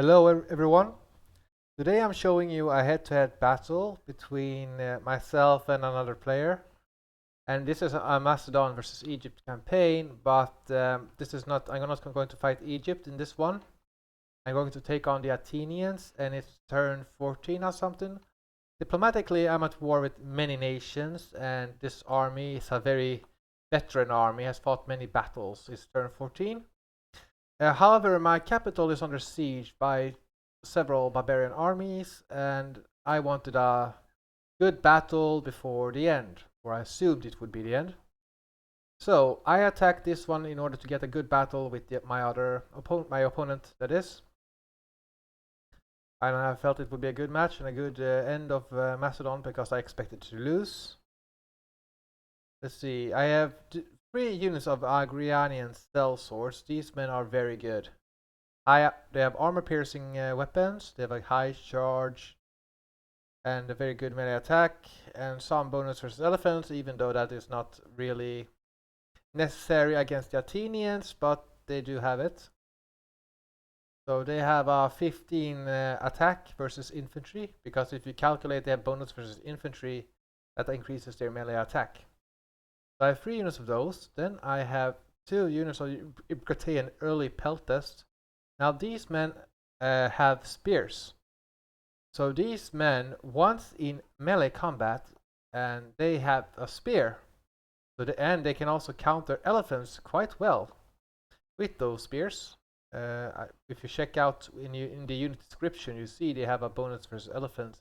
Hello everyone. Today I'm showing you a head-to-head battle between myself and another player. And this is a Macedon versus Egypt campaign, but this is not, I'm not going to fight Egypt in this one. I'm going to take on the Athenians, and it's turn 14 or something. Diplomatically, I'm at war with many nations, and this army is a very veteran army, has fought many battles. It's turn 14. However, my capital is under siege by several barbarian armies, and I wanted a good battle before the end, or I assumed it would be the end. So I attacked this one in order to get a good battle with my opponent, that is. And I felt it would be a good match and a good end of Macedon because I expected to lose. Let's see, I have 3 units of Agrianian cell swords. These men are very good. They have armor-piercing weapons, they have a high charge, and a very good melee attack, and some bonus versus elephants, even though that is not really necessary against the Athenians, but they do have it. So they have a 15 attack versus infantry, because if you calculate they have bonus versus infantry, that increases their melee attack. So I have 3 units of those. Then I have 2 units of Ibgataean early peltest. Now these men have spears. So these men, once in melee combat, and they have a spear. And they can also counter elephants quite well with those spears. If you check out in the unit description, you see they have a bonus versus elephants.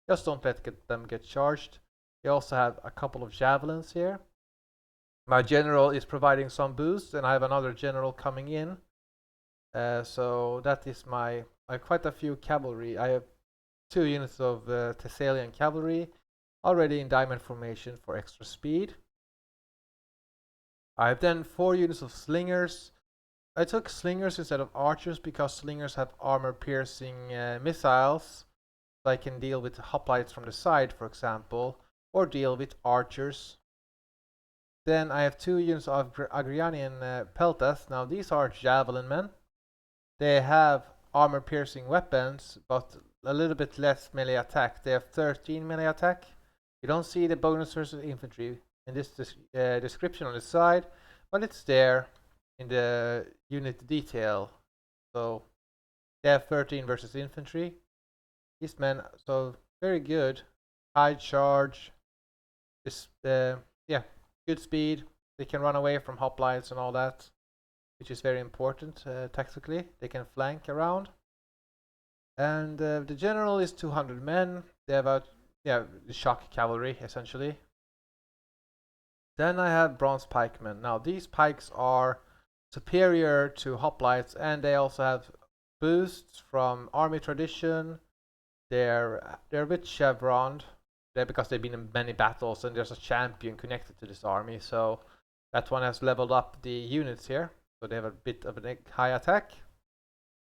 Just don't let them get charged. They also have a couple of javelins here. My general is providing some boost, and I have another general coming in. So that is my quite a few cavalry. I have 2 units of Thessalian cavalry already in diamond formation for extra speed. I have then 4 units of slingers. I took slingers instead of archers because slingers have armor-piercing missiles, so I can deal with hoplites from the side, for example, or deal with archers. Then I have 2 units of Agrianian peltas. Now these are javelin men. They have armor-piercing weapons, but a little bit less melee attack. They have 13 melee attack. You don't see the bonus versus infantry in this description on the side, but it's there in the unit detail. So they have 13 versus infantry. These men, so very good. High charge. Yeah, good speed. They can run away from hoplites and all that, which is very important tactically. They can flank around. And the general is 200 men. They have the shock cavalry, essentially. Then I have bronze pikemen. Now these pikes are superior to hoplites, and they also have boosts from army tradition. They're a bit chevroned. Because they've been in many battles, and there's a champion connected to this army. So that one has leveled up the units here. So they have a bit of a high attack.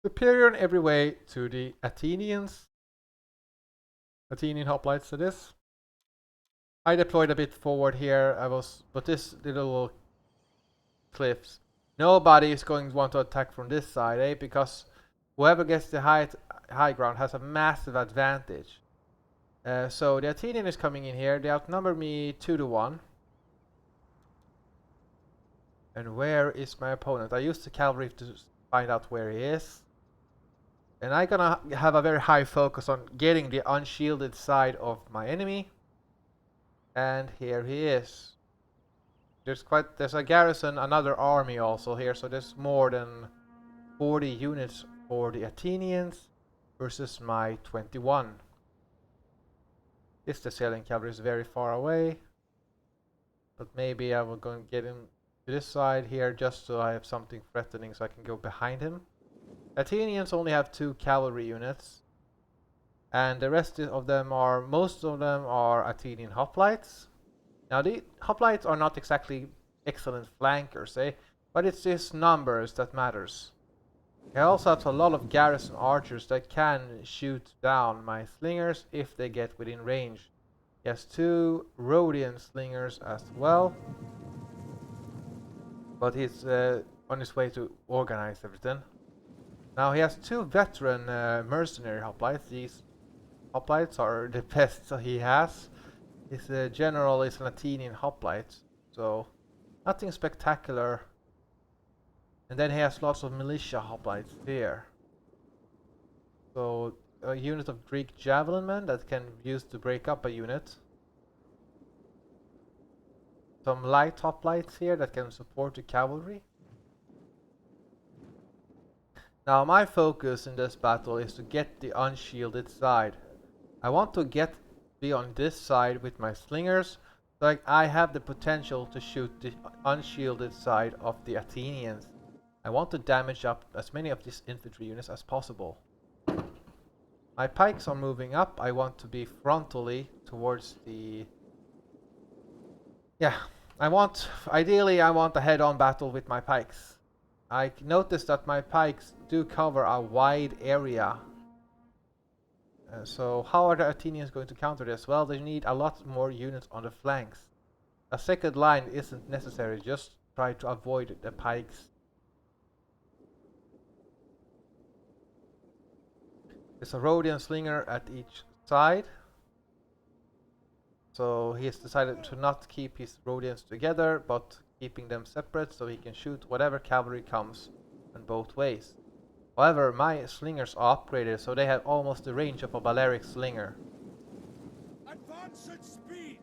Superior in every way to the Athenians. Athenian hoplites to this. I deployed a bit forward here. But this little cliffs. Nobody is going to want to attack from this side, eh? Because whoever gets the high ground has a massive advantage. So the Athenian is coming in here. They outnumber me 2-1. And where is my opponent? I used the cavalry to find out where he is. And I'm gonna have a very high focus on getting the unshielded side of my enemy. And here he is. There's a garrison, another army also here, so there's more than 40 units for the Athenians versus my 21. This Thessalian cavalry is very far away, but maybe I will go and get him to this side here just so I have something threatening so I can go behind him. Athenians only have 2 cavalry units, and the rest of them most of them are Athenian hoplites. Now the hoplites are not exactly excellent flankers, but it's just numbers that matters. I also have a lot of garrison archers that can shoot down my slingers if they get within range. He has 2 Rhodian slingers as well, but he's on his way to organize everything. Now he has two veteran mercenary hoplites. These hoplites are the best he has. His general is an Athenian hoplite, so nothing spectacular. And then he has lots of militia hoplites here. So a unit of Greek javelin men that can be used to break up a unit. Some light hoplites here that can support the cavalry. Now my focus in this battle is to get the unshielded side. I want to be on this side with my slingers, so I have the potential to shoot the unshielded side of the Athenians. I want to damage up as many of these infantry units as possible. My pikes are moving up. I want to be frontally towards the... Yeah, ideally I want a head-on battle with my pikes. I noticed that my pikes do cover a wide area. So how are the Athenians going to counter this? Well, they need a lot more units on the flanks. A second line isn't necessary, just try to avoid the pikes. There's a Rhodian slinger at each side. So he has decided to not keep his Rhodians together, but keeping them separate so he can shoot whatever cavalry comes in both ways. However, my slingers are upgraded, so they have almost the range of a Balearic slinger. Advance at speed.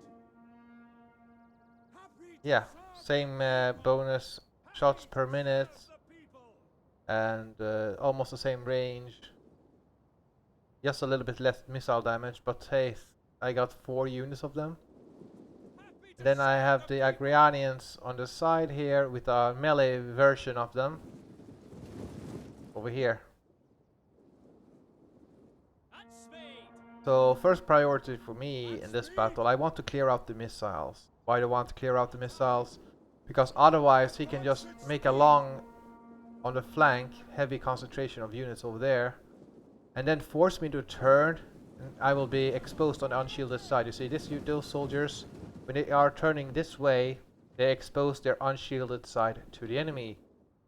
Yeah, same bonus shots per minute, and almost the same range. Just a little bit less missile damage, but hey, I got 4 units of them. And then I have the Agrianians on the side here with a melee version of them. Over here. So first priority for me in this battle, I want to clear out the missiles. Why do I want to clear out the missiles? Because otherwise he can just make a long, on the flank, heavy concentration of units over there, and then force me to turn, and I will be exposed on the unshielded side. You see those soldiers, when they are turning this way, they expose their unshielded side to the enemy,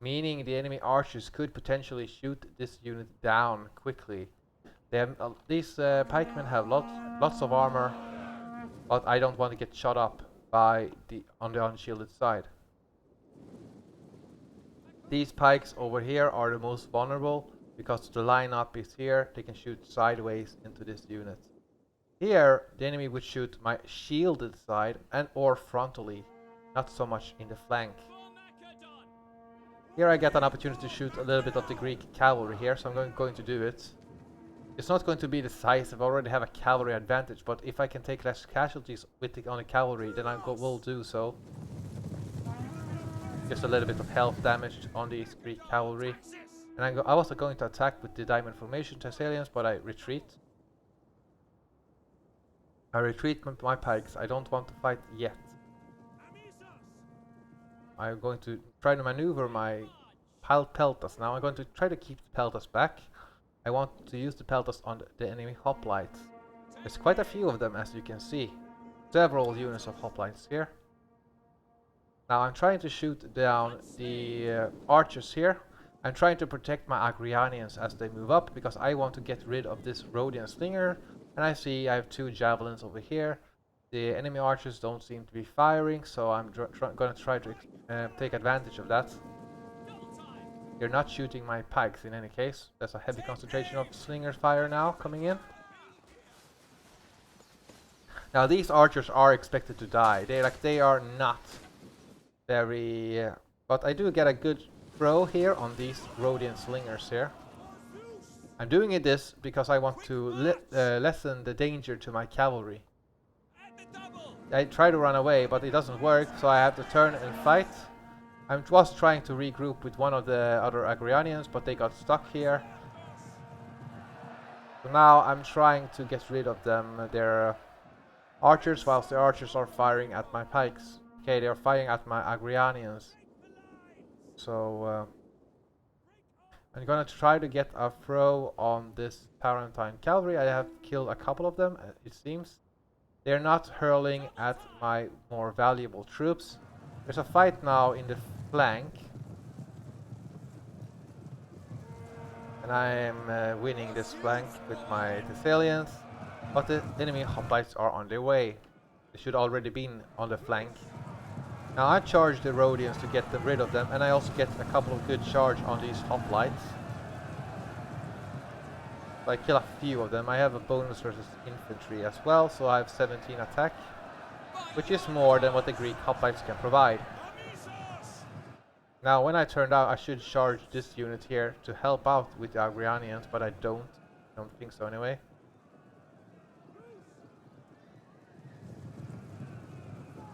meaning the enemy archers could potentially shoot this unit down quickly. These pikemen have lots of armor, but I don't want to get shot up on the unshielded side. These pikes over here are the most vulnerable because the lineup is here. They can shoot sideways into this unit. Here, the enemy would shoot my shielded side and or frontally, not so much in the flank. Here I get an opportunity to shoot a little bit of the Greek cavalry here, so I'm going to do it. It's not going to be decisive. I already have a cavalry advantage, but if I can take less casualties with the only cavalry, then I will do so. Just a little bit of health damage on these Greek cavalry. And I was going to attack with the diamond formation Thessalians, but I retreat. I retreat with my pikes. I don't want to fight yet. I'm going to try to maneuver my peltas now. I'm going to try to keep the peltas back. I want to use the peltas on the enemy hoplites. There's quite a few of them, as you can see. Several units of hoplites here. Now I'm trying to shoot down the archers here. I'm trying to protect my Agrianians as they move up, because I want to get rid of this Rhodian slinger. And I see I have 2 javelins over here. The enemy archers don't seem to be firing, so I'm gonna try to take advantage of that. They're not shooting my pikes in any case. There's a heavy concentration of slinger fire now coming in. Now these archers are expected to die. They are not very... but I do get a good throw here on these Rhodian slingers here. I'm doing this because I want to lessen the danger to my cavalry. I try to run away, but it doesn't work, so I have to turn and fight. I was trying to regroup with one of the other Agrianians, but they got stuck here. So now I'm trying to get rid of them. They're archers, whilst the archers are firing at my pikes. Okay, they're firing at my Agrianians. So I'm gonna try to get a throw on this Tarentine cavalry. I have killed a couple of them, it seems. They're not hurling at my more valuable troops. There's a fight now in the flank. And I am winning this flank with my Thessalians, but the enemy hoplites are on their way. They should already been on the flank. Now I charge the Rhodians to get rid of them, and I also get a couple of good charge on these hoplites. So I kill a few of them. I have a bonus versus infantry as well, so I have 17 attack, which is more than what the Greek hoplites can provide. Now when I turned out, I should charge this unit here to help out with the Agrianians, but I don't think so anyway.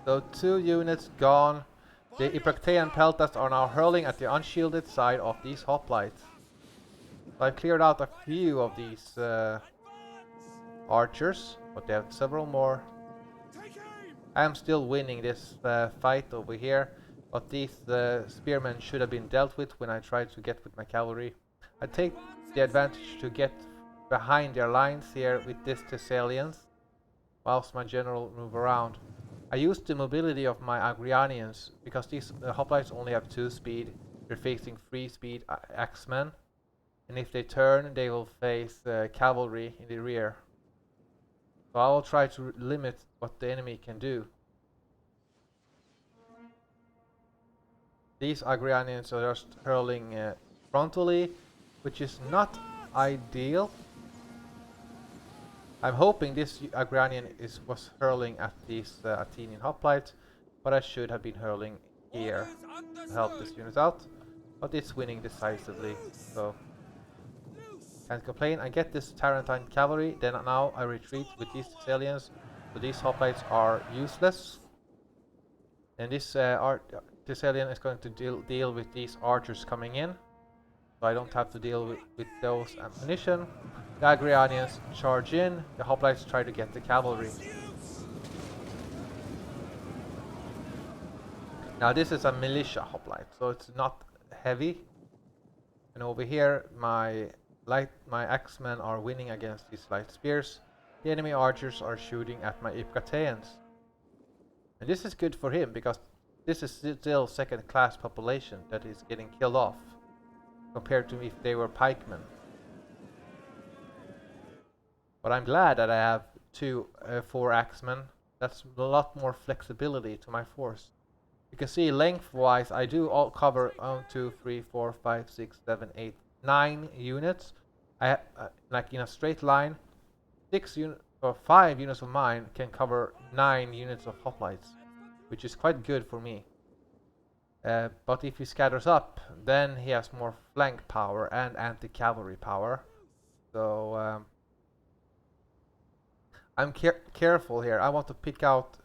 So 2 units gone. The Ipraktean peltas are now hurling at the unshielded side of these hoplites. So I've cleared out a few of these archers, but they have several more. I am still winning this fight over here, but these spearmen should have been dealt with when I tried to get with my cavalry. I take the advantage to get behind their lines here with this Thessalians, whilst my general move around. I use the mobility of my Agrianians, because these hoplites only have 2 speed. They're facing 3 speed axemen, and if they turn, they will face cavalry in the rear. So I will try to limit what the enemy can do. These Agrianians are just hurling frontally, which is not ideal. I'm hoping this Agrianian was hurling at these Athenian hoplites, but I should have been hurling here to help this unit out. But it's winning decisively, so can't complain. I get this Tarentine cavalry, then now I retreat with these Thessalians, so these hoplites are useless. And this Thessalian is going to deal with these archers coming in, so I don't have to deal with those ammunition. The Agrianians charge in, the hoplites try to get the cavalry. Now this is a militia hoplite, so it's not heavy. And over here my axemen are winning against these light spears. The enemy archers are shooting at my Ipkateans. And this is good for him, because this is still second class population that is getting killed off, compared to if they were pikemen. But I'm glad that I have 4 axemen. That's a lot more flexibility to my force. You can see lengthwise I do all cover 1, 2, 3, 4, 5, 6, 7, 8, 9 units. I like in a straight line, 5 units of mine can cover 9 units of hoplites, which is quite good for me. But if he scatters up, then he has more flank power and anti-cavalry power. So I'm careful here. I want to pick out,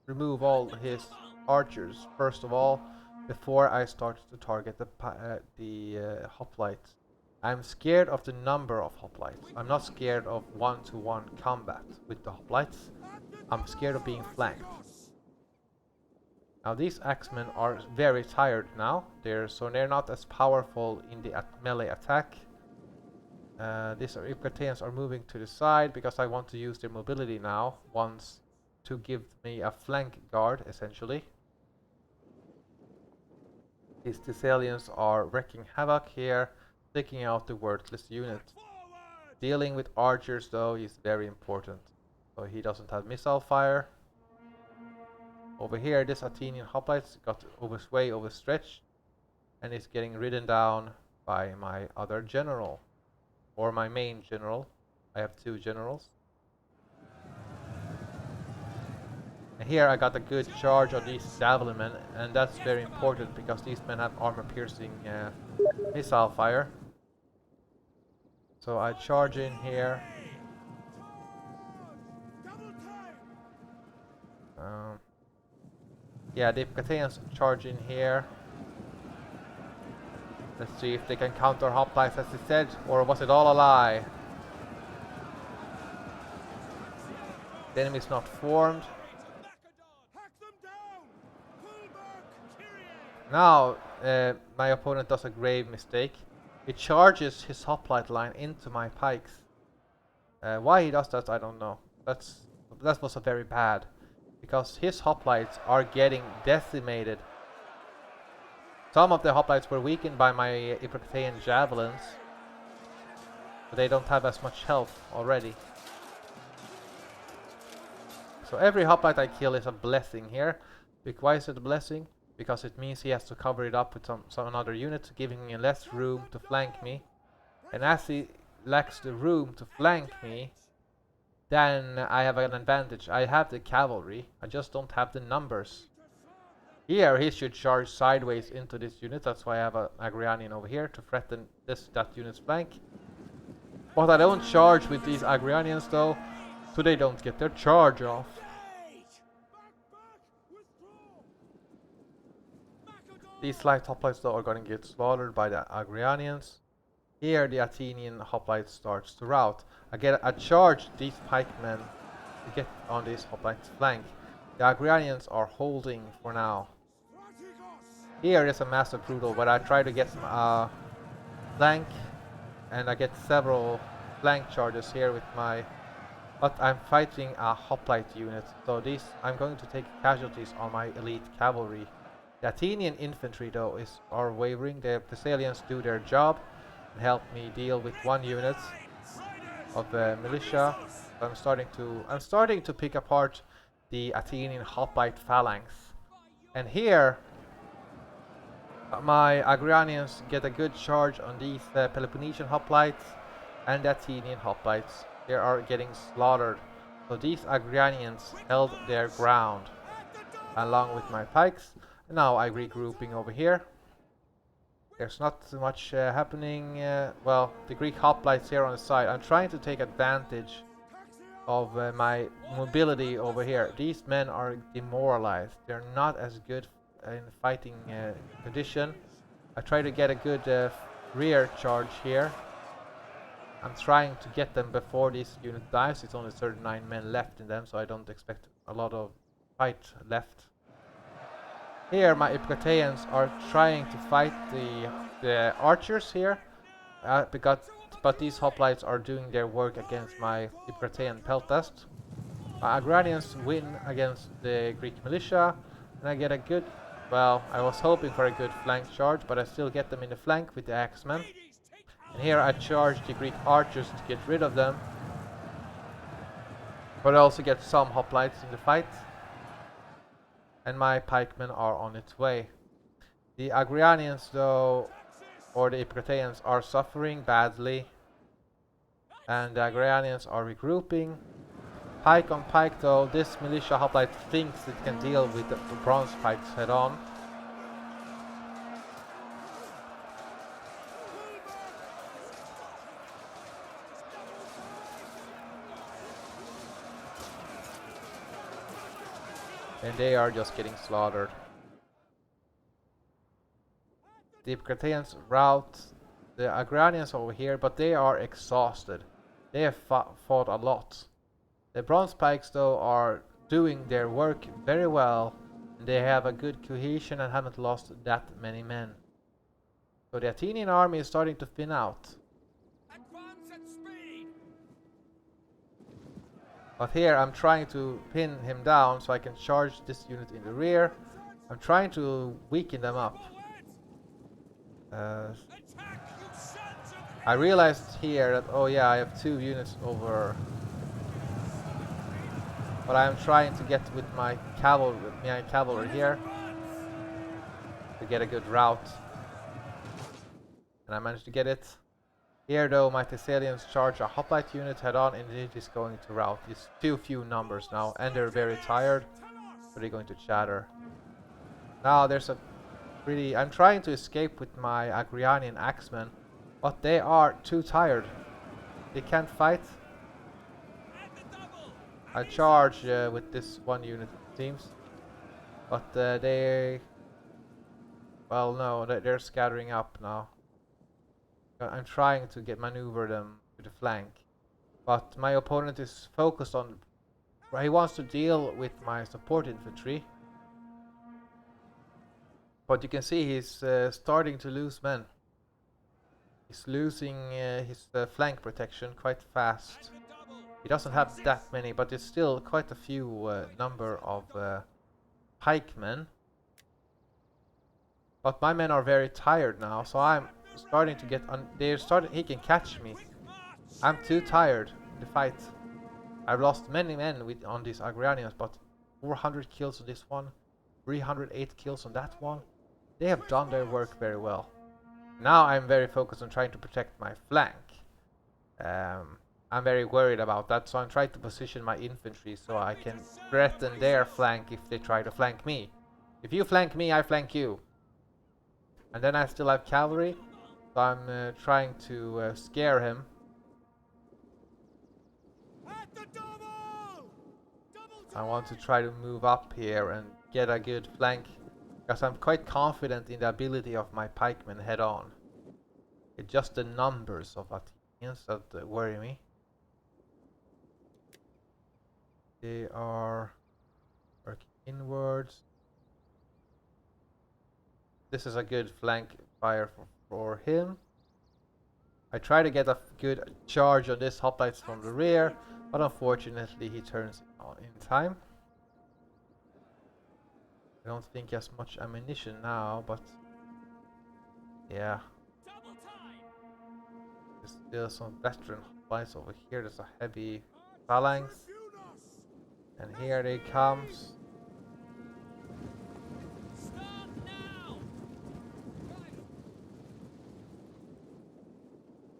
remove all his archers first of all, before I start to target the hoplites. I'm scared of the number of hoplites. I'm not scared of one-to-one combat with the hoplites. I'm scared of being flanked. Now these axemen are very tired now. They're not as powerful in the melee attack. These Ipkateans are moving to the side because I want to use their mobility now, once to give me a flank guard, essentially. These Thessalians are wreaking havoc here, taking out the worthless unit. Dealing with archers, though, is very important. So he doesn't have missile fire. Over here, this Athenian hoplite got way overstretched and is getting ridden down by my other general. Or my main general. I have 2 generals. And here I got a good charge on these javelin, and that's very important because these men have armor-piercing missile fire. So I charge in here. Yeah, the Ipkateans charge in here. Let's see if they can counter hoplites as they said, or was it all a lie? The enemy is not formed. Now my opponent does a grave mistake. He charges his hoplite line into my pikes. Why he does that, I don't know. That was a very bad, because his hoplites are getting decimated. Some of the hoplites were weakened by my Ipraktean javelins, but they don't have as much health already. So every hoplite I kill is a blessing here. Why is it a blessing? Because it means he has to cover it up with some another unit, giving me less room to flank me. And as he lacks the room to flank me, then I have an advantage. I have the cavalry, I just don't have the numbers. Here he should charge sideways into this unit, that's why I have an Agrianian over here to threaten that unit's flank. But I don't charge with these Agrianians though, so they don't get their charge off. These light hoplites though are gonna get slaughtered by the Agrianians. Here the Athenian hoplite starts to rout. I charge these pikemen to get on this hoplite's flank. The Agrianians are holding for now. Here is a massive brutal, but I try to get some flank, and I get several flank charges here with my... But I'm fighting a hoplite unit, so I'm going to take casualties on my elite cavalry. The Athenian infantry though are wavering. The Thessalians do their job and help me deal with one unit of militia. So I'm starting to pick apart the Athenian hoplite phalanx. And here my Agrianians get a good charge on these Peloponnesian hoplites, and the Athenian hoplites, they are getting slaughtered. So these Agrianians held their ground along with my pikes. Now I'm regrouping over here. There's not too much happening. Well, the Greek hoplites here on the side. I'm trying to take advantage of my mobility over here. These men are demoralized. They're not as good in fighting condition. I try to get a good rear charge here. I'm trying to get them before this unit dies. It's only 39 men left in them, so I don't expect a lot of fight left. Here my Epicteans are trying to fight the archers here, but these hoplites are doing their work against my Epictean peltast. My Agrarians win against the Greek militia, and I get a good... Well, I was hoping for a good flank charge, but I still get them in the flank with the axemen. And here I charge the Greek archers to get rid of them, but I also get some hoplites in the fight. And my pikemen are on its way. The Agrianians though, or the Epicteans, are suffering badly, and the Agrianians are regrouping. Pike on pike though, this militia hoplite thinks it can deal with the bronze pikes head on. And they are just getting slaughtered. The Epicteans rout the Agranians over here, but they are exhausted. They have fought a lot. The bronze pikes though are doing their work very well, and they have a good cohesion and haven't lost that many men. So the Athenian army is starting to thin out. Advance at speed. But here I'm trying to pin him down so I can charge this unit in the rear. I'm trying to weaken them up. I realized here that, oh yeah, I have 2 units over. But I'm trying to get with my cavalry here to get a good rout. And I managed to get it. Here though, my Thessalians charge a hoplite unit head on, and it is going to rout. It's too few numbers now, and they're very tired, so they're going to shatter. Now there's a pretty... I'm trying to escape with my Agrianian axemen, but they are too tired. They can't fight. I charge with this one unit, it seems, but they... Well, no, they're scattering up now. I'm trying to maneuver them to the flank, but my opponent is focused on... He wants to deal with my support infantry, but you can see he's starting to lose men. He's losing his flank protection quite fast. He doesn't have that many, but it's still quite a few number of pikemen. But my men are very tired now, so I'm starting to get... He can catch me. I'm too tired in the fight. I've lost many men on these Agranians, but 400 kills on this one, 308 kills on that one. They have done their work very well. Now I'm very focused on trying to protect my flank. I'm very worried about that, so I'm trying to position my infantry so I can threaten their flank if they try to flank me. If you flank me, I flank you. And then I still have cavalry, so I'm trying to scare him. I want to try to move up here and get a good flank, because I'm quite confident in the ability of my pikemen head on. It's just the numbers of Athenians that worry me. They are working inwards. This is a good flank fire for him. I try to get a good charge on this hoplites from the rear, but unfortunately he turns in time. I don't think he has much ammunition now, but yeah. There's still some veteran hoplites over here. There's a heavy phalanx. And here they comes.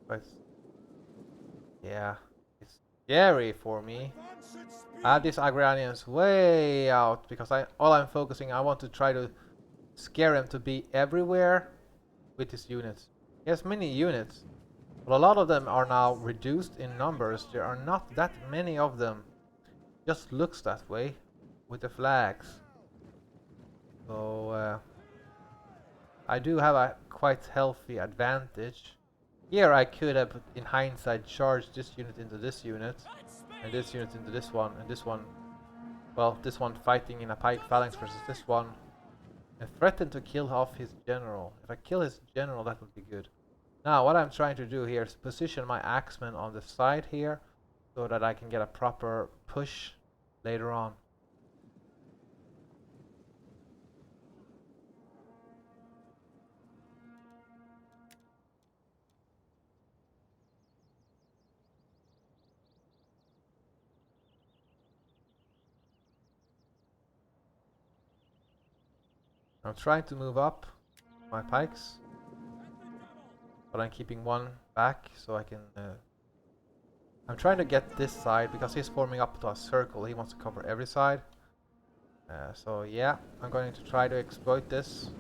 But yeah, it's scary for me. I have these Agranians way out because all I'm focusing, I want to try to scare him to be everywhere with his units. He has many units, but a lot of them are now reduced in numbers. There are not that many of them. Just looks that way with the flags. So I do have a quite healthy advantage. Here I could have, in hindsight, charged this unit into this unit, and this unit into this one, and this one, well, this one fighting in a pike phalanx versus this one, and threaten to kill off his general. If I kill his general, that would be good. Now, what I'm trying to do here is position my axemen on the side here, so that I can get a proper push later on. I'm trying to move up my pikes, but I'm keeping one back so I can... I'm trying to get this side because he's forming up to a circle. He wants to cover every side. So yeah, I'm going to try to exploit this.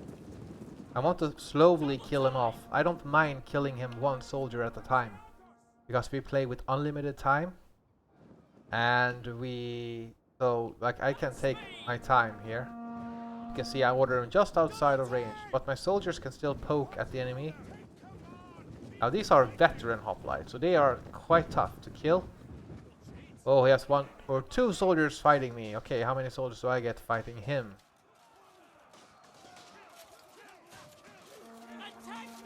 I want to slowly kill him off. I don't mind killing him one soldier at a time, because we play with unlimited time, and so like I can take my time here. You can see I order him just outside of range, but my soldiers can still poke at the enemy. Now these are veteran hoplites, so they are quite tough to kill. Oh, he has one or two soldiers fighting me. Okay, how many soldiers do I get fighting him?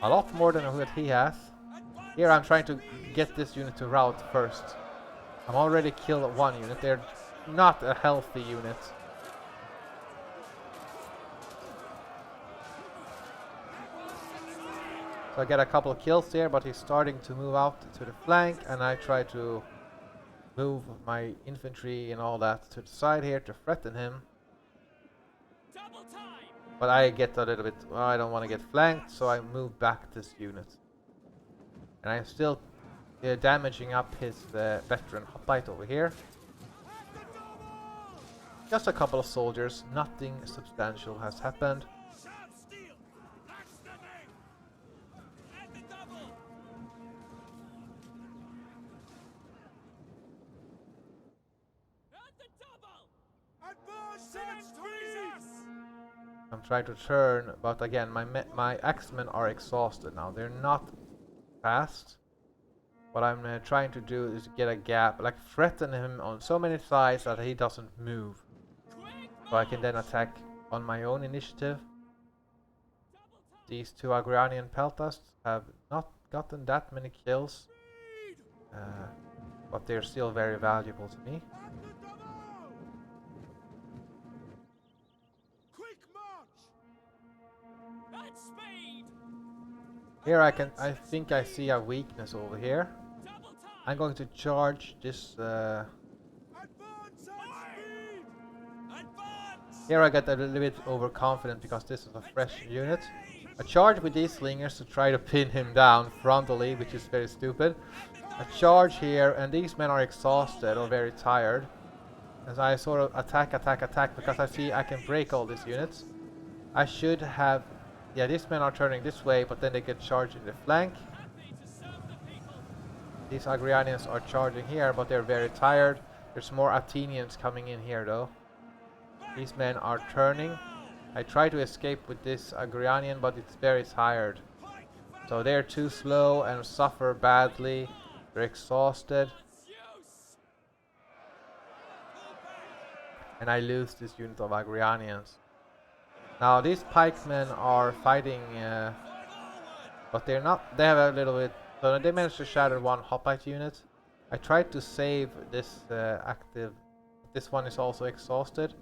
A lot more than what he has. Here I'm trying to get this unit to rout first. I'm already killed one unit. They're not a healthy unit. So I get a couple of kills there, but he's starting to move out to the flank, and I try to move my infantry and all that to the side here to threaten him. But I get a little bit, well, I don't want to get flanked, so I move back this unit. And I'm still damaging up his veteran hoplite over here. Just a couple of soldiers, nothing substantial has happened. I'm trying to turn, but again, my axemen are exhausted now. They're not fast. What I'm trying to do is get a gap, like threaten him on so many sides that he doesn't move. So I can then attack on my own initiative. These two Agranian peltasts have not gotten that many kills, but they're still very valuable to me. Here I think I see a weakness over here. I'm going to charge this. Advance at speed! Advance! Here I get a little bit overconfident because this is a fresh unit. A charge with these slingers to try to pin him down frontally, which is very stupid. A charge here, and these men are exhausted or very tired. As I sort of attack because I see I can break all these units. I should have... Yeah, these men are turning this way, but then they get charged in the flank. These Agrianians are charging here, but they're very tired. There's more Athenians coming in here though. These men are turning. I try to escape with this Agrianian, but it's very tired. So they're too slow and suffer badly. They're exhausted. And I lose this unit of Agrianians. Now these pikemen are fighting, but they're not. They have a little bit. So they managed to shatter one hoplite unit. I tried to save this active. This one is also exhausted.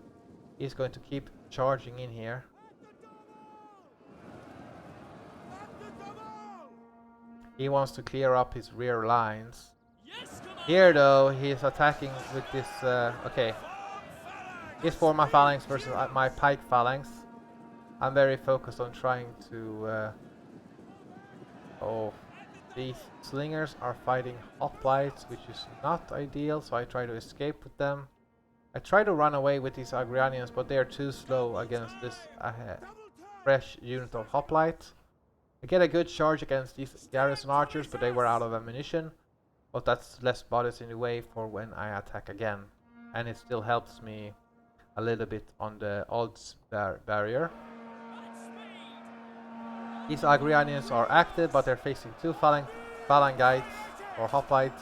He's going to keep charging in here. He wants to clear up his rear lines. Here though, he's attacking with this. Okay. He's for my phalanx versus my pike phalanx. I'm very focused on trying to... oh, these slingers are fighting hoplites, which is not ideal, so I try to escape with them. I try to run away with these Agrianians, but they are too slow against this fresh unit of hoplites. I get a good charge against these garrison archers, but they were out of ammunition. But that's less bodies in the way for when I attack again. And it still helps me a little bit on the odds barrier. These Agrianians are active, but they're facing two phalangites or hoplites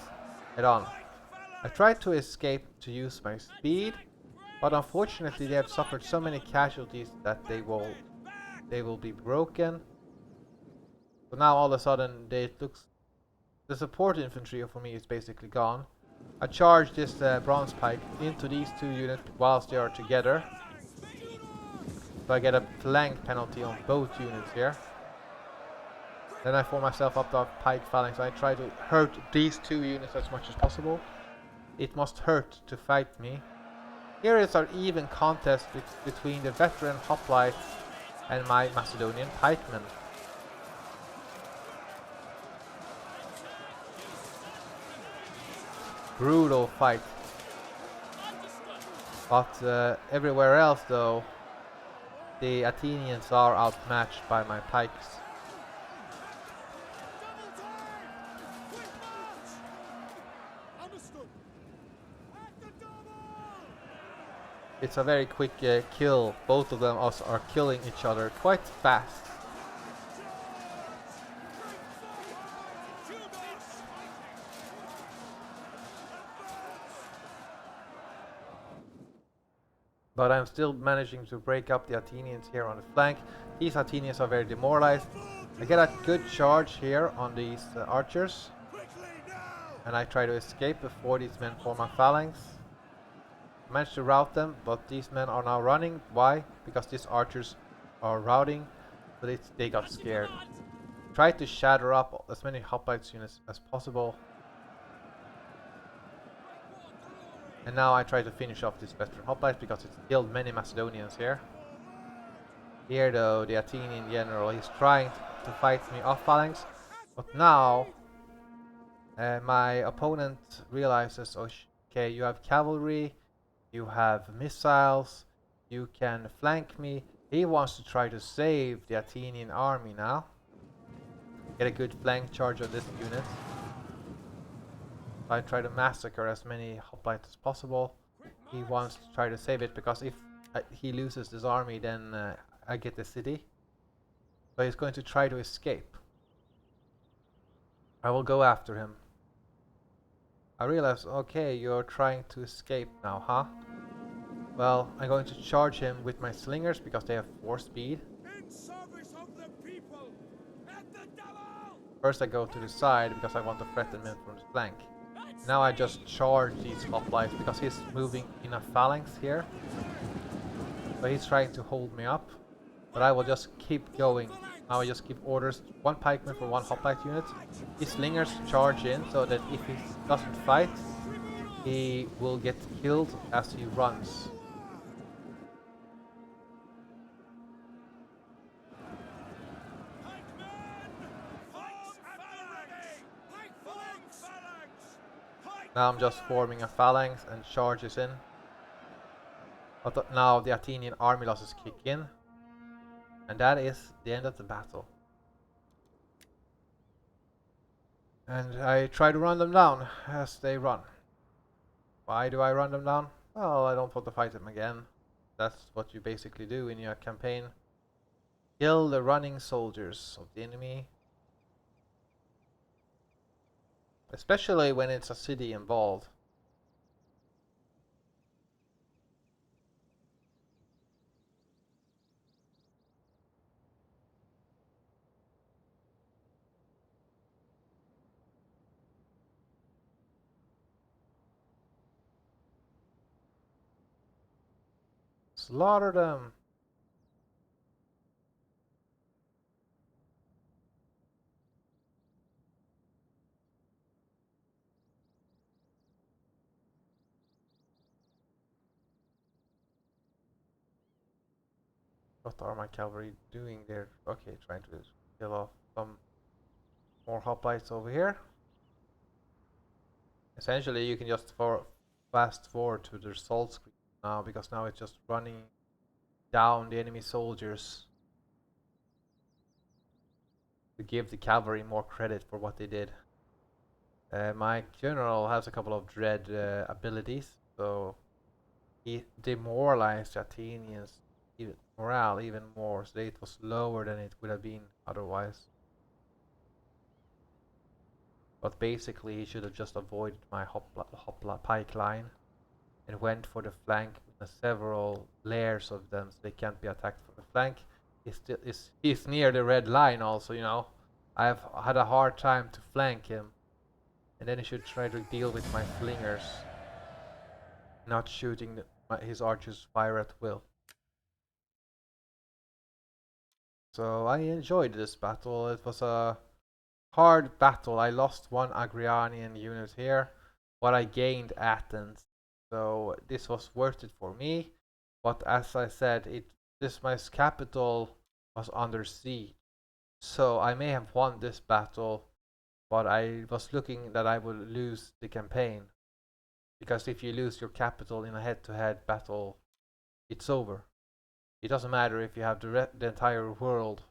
head on. I tried to escape to use my speed, but unfortunately they have suffered so many casualties that they will be broken. So now all of a sudden it looks, the support infantry for me is basically gone. I charge this bronze pike into these two units whilst they are together. So I get a flank penalty on both units here. Then I form myself up the pike phalanx. I try to hurt these two units as much as possible. It must hurt to fight me. Here is our even contest between the veteran hoplites and my Macedonian pikemen. Brutal fight. But everywhere else though, the Athenians are outmatched by my pikes. It's a very quick kill. Both of them are killing each other quite fast. But I'm still managing to break up the Athenians here on the flank. These Athenians are very demoralized. I get a good charge here on these archers. And I try to escape before these men form a phalanx. Managed to rout them, but these men are now running. Why? Because these archers are routing, but they got scared. Try to shatter up as many hoplites units as possible. And now I try to finish off this veteran hoplite because it's killed many Macedonians here. Here though, the Athenian general, he's trying to fight me off phalanx, but now my opponent realizes, okay, you have cavalry, you have missiles, you can flank me. He wants to try to save the Athenian army now. Get a good flank charge on this unit. I try to massacre as many hoplites as possible. He wants to try to save it because if he loses this army, then I get the city. So he's going to try to escape. I will go after him. I realize, okay, you're trying to escape now, huh? Well, I'm going to charge him with my slingers because they have 4 speed. In service of the people, at the devil! First I go to the side because I want to threaten him from the flank. Now I just charge these hoplites because he's moving in a phalanx here. So he's trying to hold me up. But I will just keep going Now I just give orders, one pikeman for one hoplite unit. His slingers charge in so that if he doesn't fight, he will get killed as he runs. Now I'm just forming a phalanx and charges in. But now the Athenian army losses kick in. And that is the end of the battle. And I try to run them down as they run. Why do I run them down? Well, I don't want to fight them again. That's what you basically do in your campaign. Kill the running soldiers of the enemy. Especially when it's a city involved. Slaughter them! What are my cavalry doing there? Okay, trying to kill off some more hoplites over here. Essentially, you can just fast forward to the result screen now, because now it's just running down the enemy soldiers to give the cavalry more credit for what they did. My general has a couple of dread abilities, so he demoralized the Athenians morale even more, so it was lower than it would have been otherwise. But basically he should have just avoided my pike line and went for the flank with several layers of them so they can't be attacked from the flank. He's near the red line also, you know. I've had a hard time to flank him. And then he should try to deal with my slingers, not shooting his archers fire at will. So I enjoyed this battle. It was a hard battle. I lost one Agrianian unit here, but I gained Athens. So this was worth it for me. But as I said, my capital was under siege. So I may have won this battle, but I was looking that I would lose the campaign. Because if you lose your capital in a head-to-head battle, it's over. It doesn't matter if you have the entire world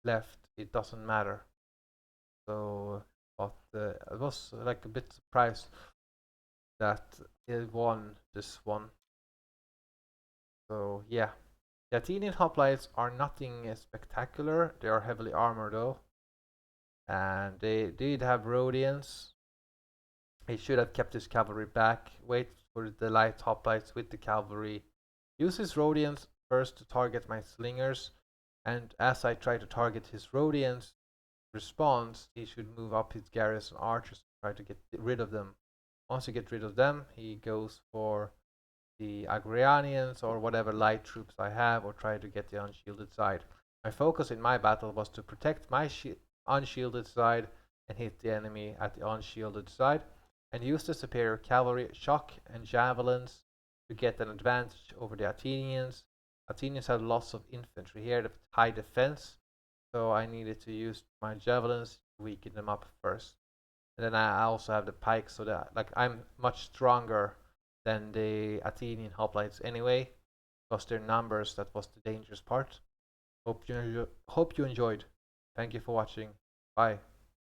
left. It doesn't matter. So, but I was like a bit surprised that it won this one. So yeah, the Athenian hoplites are nothing spectacular. They are heavily armored though, and they did have Rhodians. He should have kept his cavalry back, wait for the light hoplites with the cavalry, use his Rhodians first to target my slingers, and as I try to target his Rhodians response, he should move up his garrison archers to try to get rid of them. Once you get rid of them, he goes for the Agrianians or whatever light troops I have, or try to get the unshielded side. My focus in my battle was to protect my unshielded side and hit the enemy at the unshielded side, and use the superior cavalry, shock, and javelins to get an advantage over the Athenians. Athenians had lots of infantry here, high defense, so I needed to use my javelins to weaken them up first. And then I also have the pikes, so that like I'm much stronger than the Athenian hoplites anyway, because their numbers, that was the dangerous part. Hope you enjoyed. Thank you for watching. Bye.